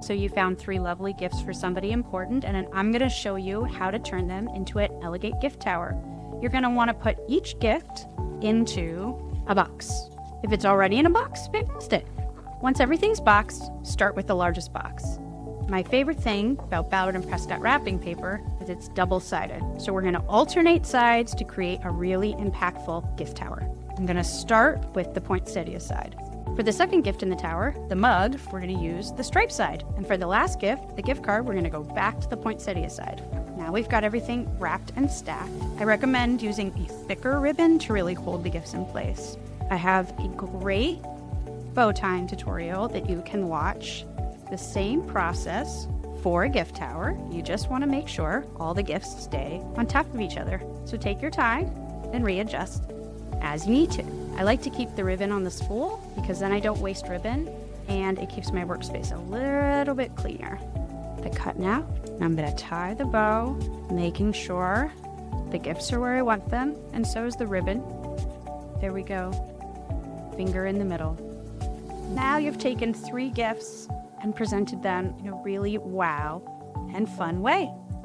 So you found 3 lovely gifts for somebody important, and then I'm going to show you how to turn them into an elegant gift tower. You're going to want to put each gift into a box. If it's already in a box, fantastic. Once everything's boxed, start with the largest box. My favorite thing about Ballard Prescott wrapping paper is it's double-sided. So we're going to alternate sides to create a really impactful gift tower. I'm going to start with the poinsettia side. For the second gift in the tower, the mug, we're going to use the stripe side. And for the last gift, the gift card, we're going to go back to the poinsettia side. Now we've got everything wrapped and stacked. I recommend using a thicker ribbon to really hold the gifts in place. I have a great bow tying tutorial that you can watch. The same process for a gift tower. You just want to make sure all the gifts stay on top of each other. So take your time and readjust as you need to. I like to keep the ribbon on the spool because then I don't waste ribbon and it keeps my workspace a little bit cleaner. I cut now, and I'm going to tie the bow, making sure the gifts are where I want them, and so is the ribbon. There we go. Finger in the middle. Now you've taken 3 gifts and presented them in a really wow and fun way.